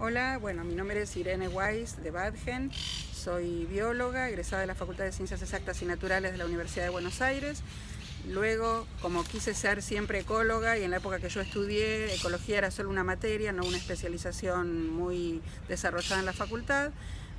Hola, bueno, mi nombre es Irene Weiss de Badgen, soy bióloga, egresada de la Facultad de Ciencias Exactas y Naturales de la Universidad de Buenos Aires. Luego, como quise ser siempre ecóloga y en la época que yo estudié, ecología era solo una materia, no una especialización muy desarrollada en la facultad,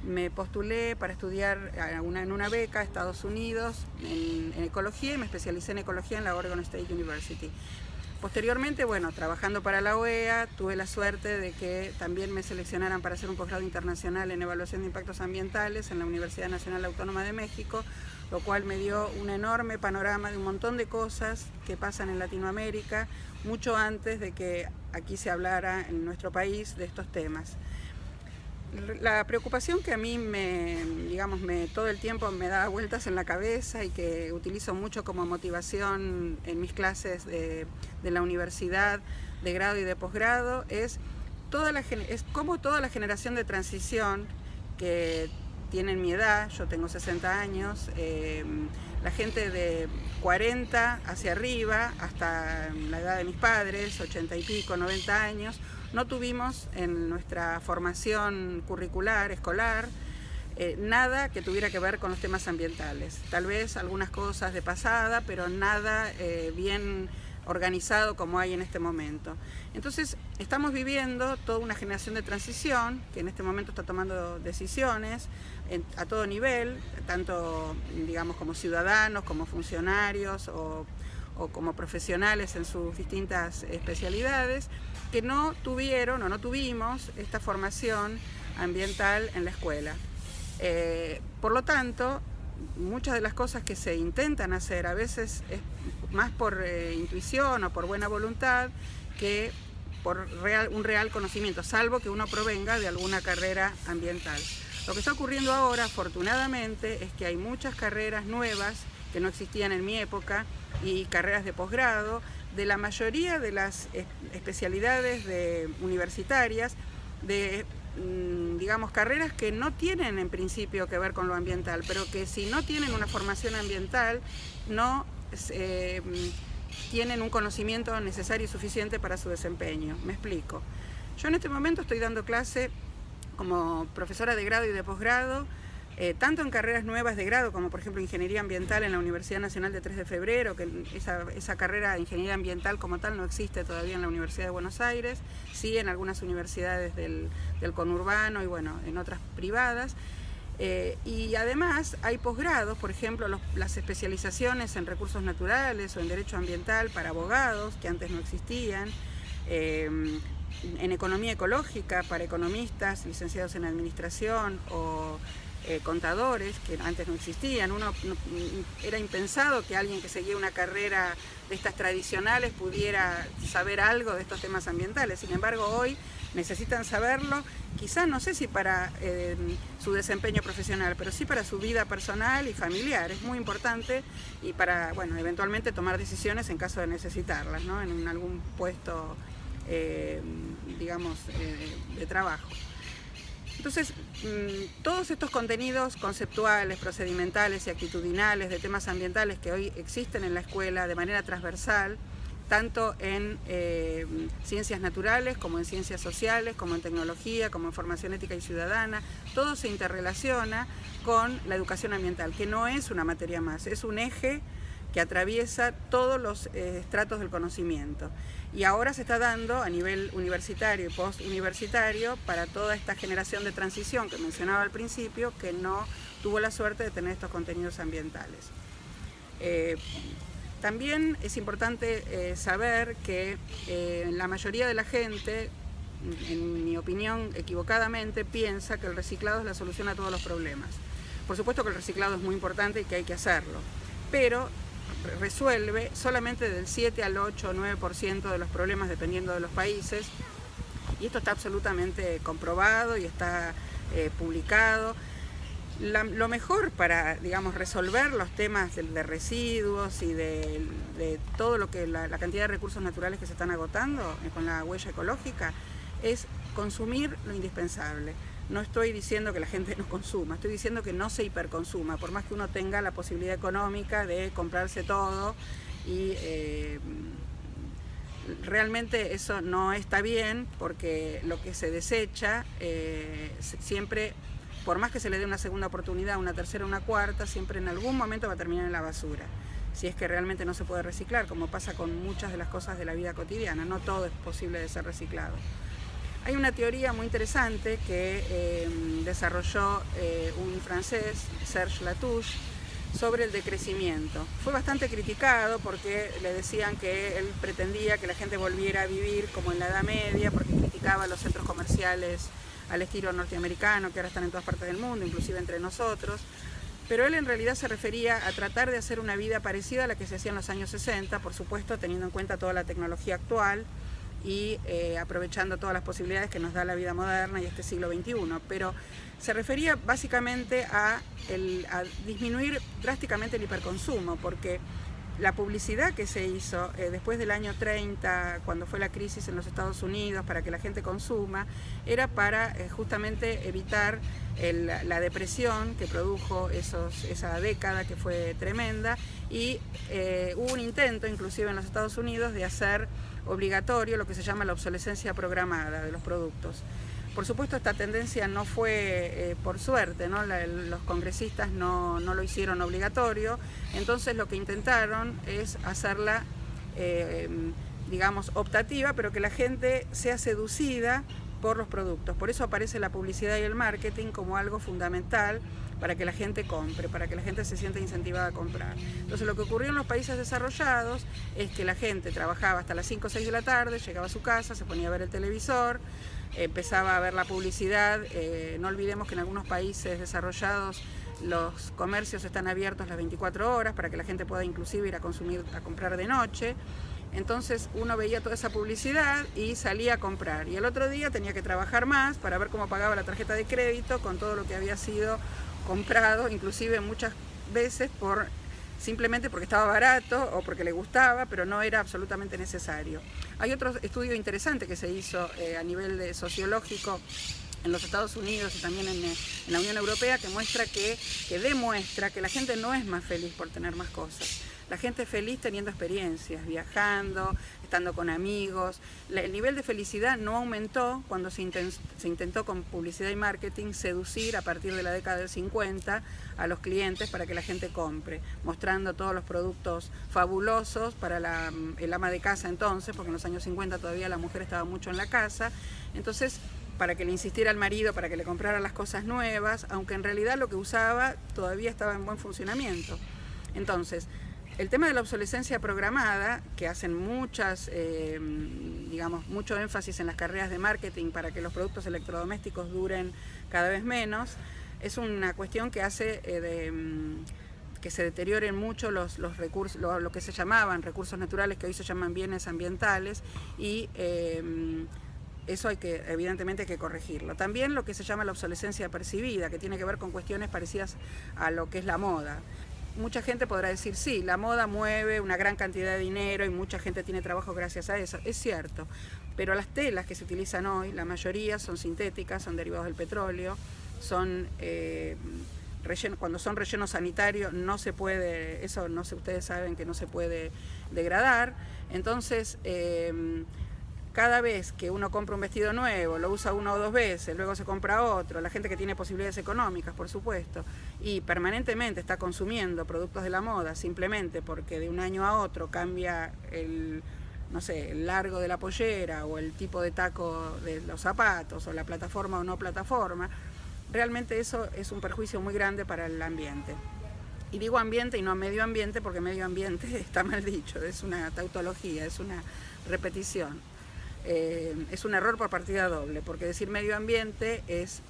me postulé para estudiar en una beca a Estados Unidos en ecología y me especialicé en ecología en la Oregon State University. Posteriormente, bueno, trabajando para la OEA, tuve la suerte de que también me seleccionaran para hacer un posgrado internacional en evaluación de impactos ambientales en la Universidad Nacional Autónoma de México, lo cual me dio un enorme panorama de un montón de cosas que pasan en Latinoamérica, mucho antes de que aquí se hablara en nuestro país de estos temas. La preocupación que a mí todo el tiempo me da vueltas en la cabeza y que utilizo mucho como motivación en mis clases de la universidad de grado y de posgrado es cómo toda la generación de transición que tienen mi edad, yo tengo 60 años, la gente de 40 hacia arriba, hasta la edad de mis padres, 80 y pico, 90 años, no tuvimos en nuestra formación curricular, escolar, nada que tuviera que ver con los temas ambientales. Tal vez algunas cosas de pasada, pero nada bien organizado como hay en este momento. Entonces, estamos viviendo toda una generación de transición que en este momento está tomando decisiones a todo nivel, tanto como ciudadanos, como funcionarios o como profesionales en sus distintas especialidades, que no tuvieron o no tuvimos esta formación ambiental en la escuela. Por lo tanto, muchas de las cosas que se intentan hacer a veces es más por intuición o por buena voluntad que por un real conocimiento, salvo que uno provenga de alguna carrera ambiental. Lo que está ocurriendo ahora, afortunadamente, es que hay muchas carreras nuevas que no existían en mi época y carreras de posgrado de la mayoría de las especialidades universitarias de carreras que no tienen en principio que ver con lo ambiental, pero que si no tienen una formación ambiental no tienen un conocimiento necesario y suficiente para su desempeño. Me explico. Yo en este momento estoy dando clase como profesora de grado y de posgrado, tanto en carreras nuevas de grado, como por ejemplo Ingeniería Ambiental en la Universidad Nacional de 3 de Febrero, que esa carrera de Ingeniería Ambiental como tal no existe todavía en la Universidad de Buenos Aires, sí en algunas universidades del conurbano y bueno, en otras privadas. Y además hay posgrados, por ejemplo, las especializaciones en recursos naturales o en derecho ambiental para abogados, que antes no existían, en economía ecológica para economistas, licenciados en administración o contadores, que antes no existían. Era impensado que alguien que seguía una carrera de estas tradicionales pudiera saber algo de estos temas ambientales. Sin embargo, hoy necesitan saberlo, quizás no sé si para su desempeño profesional, pero sí para su vida personal y familiar. Es muy importante y para, bueno, eventualmente tomar decisiones en caso de necesitarlas, ¿no? En algún puesto, de trabajo. Entonces, todos estos contenidos conceptuales, procedimentales y actitudinales de temas ambientales que hoy existen en la escuela de manera transversal, tanto en ciencias naturales, como en ciencias sociales, como en tecnología, como en formación ética y ciudadana, todo se interrelaciona con la educación ambiental, que no es una materia más, es un eje que atraviesa todos los estratos del conocimiento. Y ahora se está dando a nivel universitario y postuniversitario para toda esta generación de transición que mencionaba al principio, que no tuvo la suerte de tener estos contenidos ambientales. También es importante saber que la mayoría de la gente, en mi opinión equivocadamente, piensa que el reciclado es la solución a todos los problemas. Por supuesto que el reciclado es muy importante y que hay que hacerlo, pero resuelve solamente del 7 al 8 o 9% de los problemas dependiendo de los países, y esto está absolutamente comprobado y está publicado. Lo mejor para, resolver los temas de residuos y de todo lo que la cantidad de recursos naturales que se están agotando con la huella ecológica es consumir lo indispensable. No estoy diciendo que la gente no consuma, estoy diciendo que no se hiperconsuma, por más que uno tenga la posibilidad económica de comprarse todo y Realmente eso no está bien, porque lo que se desecha siempre, por más que se le dé una segunda oportunidad, una tercera, una cuarta, siempre en algún momento va a terminar en la basura, si es que realmente no se puede reciclar, como pasa con muchas de las cosas de la vida cotidiana. No todo es posible de ser reciclado. Hay una teoría muy interesante que desarrolló un francés, Serge Latouche, sobre el decrecimiento. Fue bastante criticado porque le decían que él pretendía que la gente volviera a vivir como en la Edad Media, porque criticaba los centros comerciales al estilo norteamericano, que ahora están en todas partes del mundo, inclusive entre nosotros. Pero él en realidad se refería a tratar de hacer una vida parecida a la que se hacía en los años 60, por supuesto teniendo en cuenta toda la tecnología actual y aprovechando todas las posibilidades que nos da la vida moderna y este siglo XXI. Pero se refería básicamente a disminuir drásticamente el hiperconsumo, porque la publicidad que se hizo después del año 30, cuando fue la crisis en los Estados Unidos, para que la gente consuma, era para justamente evitar la depresión que produjo esa década, que fue tremenda, y hubo un intento, inclusive en los Estados Unidos, de hacer obligatorio lo que se llama la obsolescencia programada de los productos. Por supuesto, esta tendencia no fue por suerte, ¿no? Los congresistas no lo hicieron obligatorio, entonces lo que intentaron es hacerla, digamos, optativa, pero que la gente sea seducida por los productos. Por eso aparece la publicidad y el marketing como algo fundamental para que la gente compre, para que la gente se sienta incentivada a comprar. Entonces lo que ocurrió en los países desarrollados es que la gente trabajaba hasta las 5 o 6 de la tarde, llegaba a su casa, se ponía a ver el televisor, empezaba a ver la publicidad. No olvidemos que en algunos países desarrollados los comercios están abiertos las 24 horas para que la gente pueda inclusive ir a comprar de noche. Entonces uno veía toda esa publicidad y salía a comprar, y el otro día tenía que trabajar más para ver cómo pagaba la tarjeta de crédito con todo lo que había sido comprado, inclusive muchas veces simplemente porque estaba barato o porque le gustaba, pero no era absolutamente necesario. Hay otro estudio interesante que se hizo a nivel sociológico en los Estados Unidos y también en la Unión Europea, que demuestra que la gente no es más feliz por tener más cosas. La gente es feliz teniendo experiencias, viajando, estando con amigos. El nivel de felicidad no aumentó cuando se intentó con publicidad y marketing seducir a partir de la década del 50 a los clientes para que la gente compre, mostrando todos los productos fabulosos para el ama de casa entonces, porque en los años 50 todavía la mujer estaba mucho en la casa. Entonces, para que le insistiera al marido, para que le comprara las cosas nuevas, aunque en realidad lo que usaba todavía estaba en buen funcionamiento. Entonces, el tema de la obsolescencia programada, que hacen mucho énfasis en las carreras de marketing para que los productos electrodomésticos duren cada vez menos, es una cuestión que hace que se deterioren mucho los recursos, lo que se llamaban recursos naturales, que hoy se llaman bienes ambientales, y eso evidentemente hay que corregirlo. También lo que se llama la obsolescencia percibida, que tiene que ver con cuestiones parecidas a lo que es la moda. Mucha gente podrá decir, sí, la moda mueve una gran cantidad de dinero y mucha gente tiene trabajo gracias a eso. Es cierto, pero las telas que se utilizan hoy, la mayoría son sintéticas, son derivados del petróleo, cuando son relleno sanitario no se puede, eso no sé, ustedes saben que no se puede degradar. Entonces, cada vez que uno compra un vestido nuevo, lo usa 1 o 2 veces, luego se compra otro, la gente que tiene posibilidades económicas, por supuesto, y permanentemente está consumiendo productos de la moda simplemente porque de un año a otro cambia el largo de la pollera o el tipo de taco de los zapatos o la plataforma o no plataforma, realmente eso es un perjuicio muy grande para el ambiente. Y digo ambiente y no medio ambiente porque medio ambiente está mal dicho, es una tautología, es una repetición. Es un error por partida doble, porque decir medio ambiente es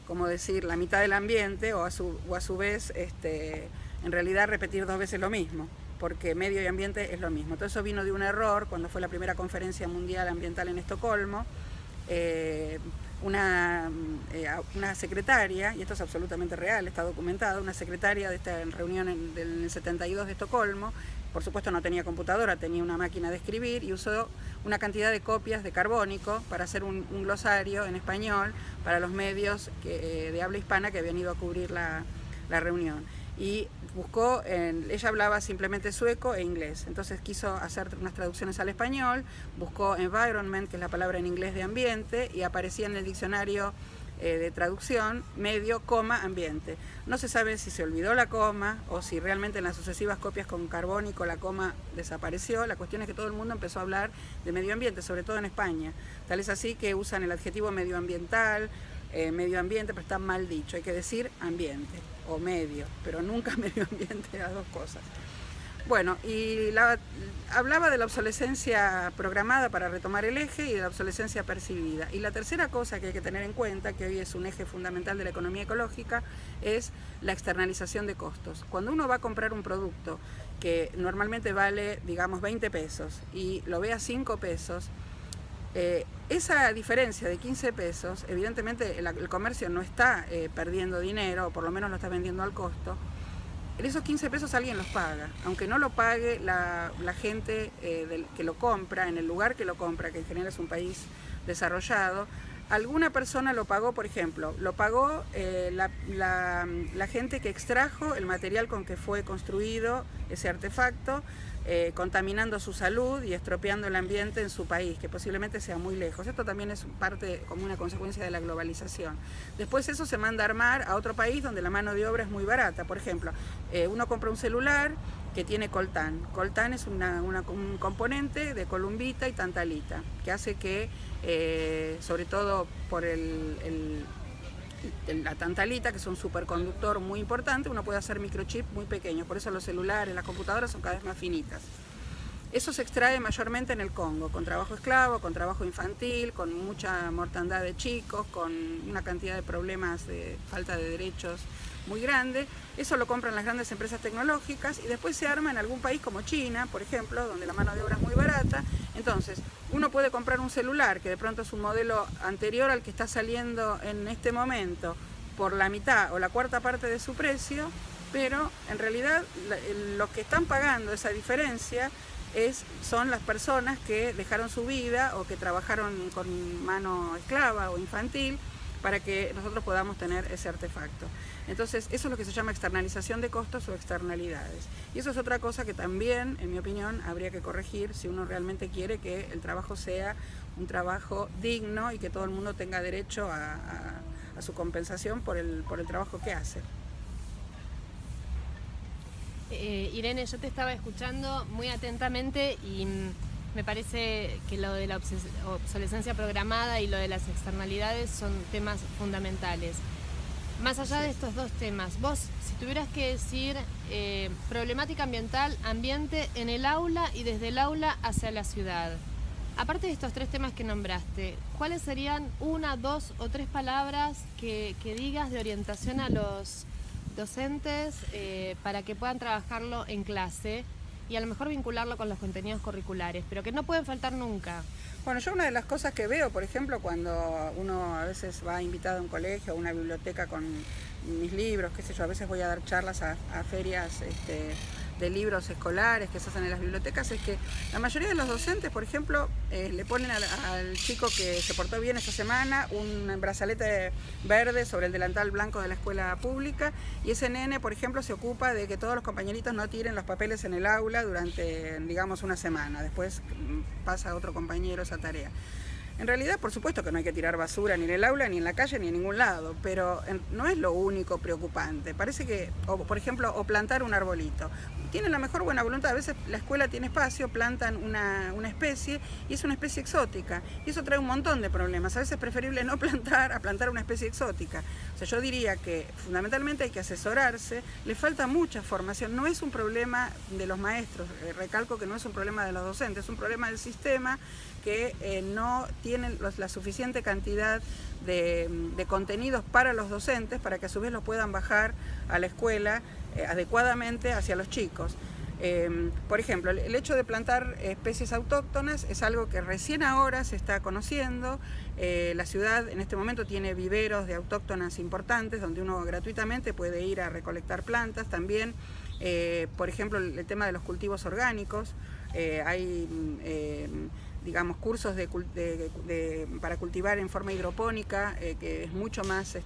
como decir la mitad del ambiente o a su vez en realidad repetir 2 veces lo mismo, porque medio y ambiente es lo mismo. Todo eso vino de un error cuando fue la primera conferencia mundial ambiental en Estocolmo. Una secretaria, y esto es absolutamente real, está documentado, una secretaria de esta reunión del 72 de Estocolmo, por supuesto no tenía computadora, tenía una máquina de escribir y usó una cantidad de copias de carbónico para hacer un glosario en español para los medios de habla hispana que habían ido a cubrir la reunión. y buscó, ella hablaba simplemente sueco e inglés, entonces quiso hacer unas traducciones al español, buscó environment, que es la palabra en inglés de ambiente, y aparecía en el diccionario de traducción medio, coma, ambiente. No se sabe si se olvidó la coma o si realmente en las sucesivas copias con carbónico la coma desapareció. La cuestión es que todo el mundo empezó a hablar de medio ambiente, sobre todo en España. Tal es así que usan el adjetivo medioambiental, medio ambiente, pero está mal dicho. Hay que decir ambiente o medio, pero nunca medio ambiente, las dos cosas. Bueno, y hablaba de la obsolescencia programada, para retomar el eje, y de la obsolescencia percibida. Y la tercera cosa que hay que tener en cuenta, que hoy es un eje fundamental de la economía ecológica, es la externalización de costos. Cuando uno va a comprar un producto que normalmente vale, digamos, 20 pesos y lo ve a 5 pesos, esa diferencia de 15 pesos, evidentemente el comercio no está perdiendo dinero, o por lo menos lo está vendiendo al costo. Esos 15 pesos alguien los paga, aunque no lo pague la gente que lo compra, en el lugar que lo compra, que en general es un país desarrollado. Alguna persona lo pagó, por ejemplo, lo pagó la gente que extrajo el material con que fue construido ese artefacto, contaminando su salud y estropeando el ambiente en su país, que posiblemente sea muy lejos. Esto también es parte, como una consecuencia de la globalización. Después eso se manda a armar a otro país donde la mano de obra es muy barata. Por ejemplo, uno compra un celular que tiene coltán. Coltán es un componente de columbita y tantalita, que hace que, sobre todo por la tantalita, que es un superconductor muy importante, uno puede hacer microchips muy pequeños. Por eso los celulares, las computadoras son cada vez más finitas. Eso se extrae mayormente en el Congo, con trabajo esclavo, con trabajo infantil, con mucha mortandad de chicos, con una cantidad de problemas de falta de derechos muy grande. Eso lo compran las grandes empresas tecnológicas y después se arma en algún país como China, por ejemplo, donde la mano de obra es muy barata. Entonces, uno puede comprar un celular que de pronto es un modelo anterior al que está saliendo en este momento por la mitad o la cuarta parte de su precio, pero en realidad lo que están pagando esa diferencia son las personas que dejaron su vida o que trabajaron con mano esclava o infantil para que nosotros podamos tener ese artefacto. Entonces, eso es lo que se llama externalización de costos o externalidades. Y eso es otra cosa que también, en mi opinión, habría que corregir si uno realmente quiere que el trabajo sea un trabajo digno y que todo el mundo tenga derecho a su compensación por el trabajo que hace. Irene, yo te estaba escuchando muy atentamente y me parece que lo de la obsolescencia programada y lo de las externalidades son temas fundamentales. Más allá de estos dos temas, vos, si tuvieras que decir problemática ambiental, ambiente en el aula y desde el aula hacia la ciudad, aparte de estos tres temas que nombraste, ¿cuáles serían una, dos o tres palabras que digas de orientación a los docentes para que puedan trabajarlo en clase y a lo mejor vincularlo con los contenidos curriculares, pero que no pueden faltar nunca? Bueno, yo una de las cosas que veo, por ejemplo, cuando uno a veces va invitado a un colegio o una biblioteca con mis libros, qué sé yo, a veces voy a dar charlas a ferias de libros escolares que se hacen en las bibliotecas, es que la mayoría de los docentes, por ejemplo, le ponen al chico que se portó bien esa semana un brazalete verde sobre el delantal blanco de la escuela pública, y ese nene, por ejemplo, se ocupa de que todos los compañeritos no tiren los papeles en el aula durante, digamos, una semana. Después pasa a otro compañero esa tarea. En realidad, por supuesto que no hay que tirar basura ni en el aula, ni en la calle, ni en ningún lado, pero no es lo único preocupante. Parece que, por ejemplo, plantar un arbolito. Tienen la mejor buena voluntad, a veces la escuela tiene espacio, plantan una especie y es una especie exótica. Y eso trae un montón de problemas. A veces es preferible no plantar a plantar una especie exótica. O sea, yo diría que fundamentalmente hay que asesorarse, le falta mucha formación. No es un problema de los maestros, recalco que no es un problema de los docentes, es un problema del sistema que no tienen la suficiente cantidad de contenidos para los docentes para que a su vez los puedan bajar a la escuela adecuadamente hacia los chicos. Por ejemplo, el hecho de plantar especies autóctonas es algo que recién ahora se está conociendo. La ciudad en este momento tiene viveros de autóctonas importantes donde uno gratuitamente puede ir a recolectar plantas. También, por ejemplo, el tema de los cultivos orgánicos. Hay digamos, cursos para cultivar en forma hidropónica, que es mucho más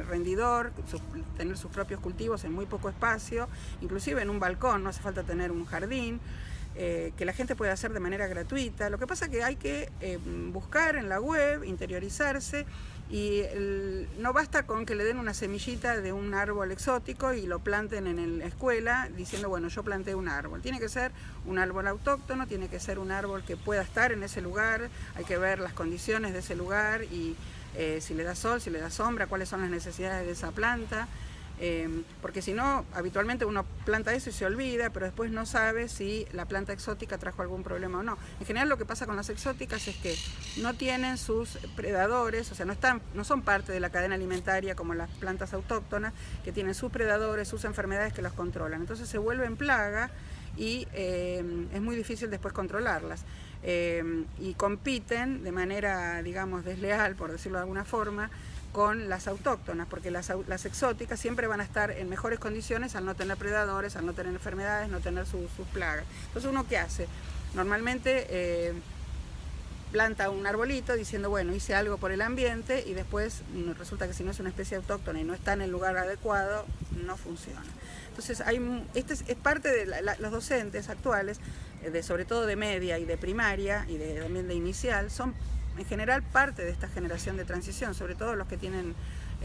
rendidor, tener sus propios cultivos en muy poco espacio, inclusive en un balcón, no hace falta tener un jardín, que la gente puede hacer de manera gratuita. Lo que pasa es que hay que buscar en la web, interiorizarse, y no basta con que le den una semillita de un árbol exótico y lo planten en la escuela diciendo, bueno, yo planté un árbol. Tiene que ser un árbol autóctono, tiene que ser un árbol que pueda estar en ese lugar, hay que ver las condiciones de ese lugar y si le da sol, si le da sombra, cuáles son las necesidades de esa planta. Porque si no, habitualmente uno planta eso y se olvida, pero después no sabe si la planta exótica trajo algún problema o no. En general lo que pasa con las exóticas es que no tienen sus predadores, o sea, no son parte de la cadena alimentaria como las plantas autóctonas, que tienen sus predadores, sus enfermedades que los controlan. Entonces se vuelven plaga y es muy difícil después controlarlas. Y compiten de manera, digamos, desleal, por decirlo de alguna forma, con las autóctonas, porque las exóticas siempre van a estar en mejores condiciones al no tener predadores, al no tener enfermedades, no tener sus plagas. Entonces, ¿uno qué hace? Normalmente planta un arbolito diciendo, bueno, hice algo por el ambiente, y después resulta que si no es una especie autóctona y no está en el lugar adecuado, no funciona. Entonces, este es parte de los docentes actuales, sobre todo de media y de primaria y también de inicial, son en general parte de esta generación de transición, sobre todo los que tienen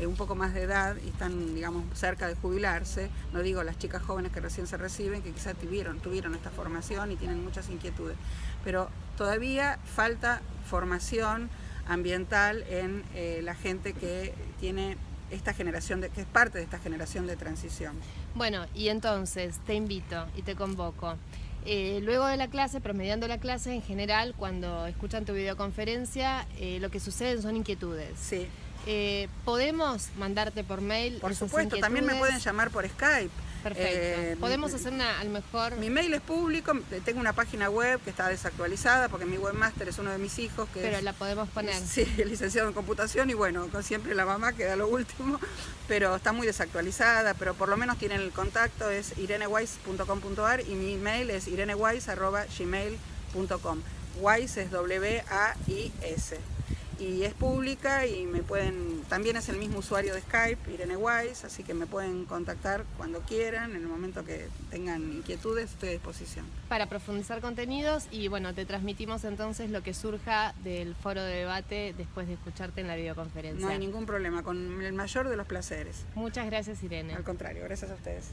un poco más de edad y están, digamos, cerca de jubilarse. No digo las chicas jóvenes que recién se reciben, que quizás tuvieron esta formación y tienen muchas inquietudes, pero todavía falta formación ambiental en la gente que tiene esta generación, que es parte de esta generación de transición. Bueno, y entonces te invito y te convoco. Luego de la clase, promediando la clase, en general, cuando escuchan tu videoconferencia, lo que sucede son inquietudes. Sí. ¿Podemos mandarte por mail? Por supuesto, también me pueden llamar por Skype. Perfecto. Podemos hacer a lo mejor... Mi mail es público, tengo una página web que está desactualizada porque mi webmaster es uno de mis hijos. Pero la podemos poner. Sí, es licenciado en computación y bueno, con siempre la mamá queda lo último, pero está muy desactualizada, pero por lo menos tienen el contacto, es ireneweiss.com.ar y mi mail es ireneweiss@gmail.com. Weiss es W-A-I-S. Y es pública y también es el mismo usuario de Skype, Irene Weiss, así que me pueden contactar cuando quieran, en el momento que tengan inquietudes, estoy a disposición. Para profundizar contenidos y bueno, te transmitimos entonces lo que surja del foro de debate después de escucharte en la videoconferencia. No hay ningún problema, con el mayor de los placeres. Muchas gracias, Irene. Al contrario, gracias a ustedes.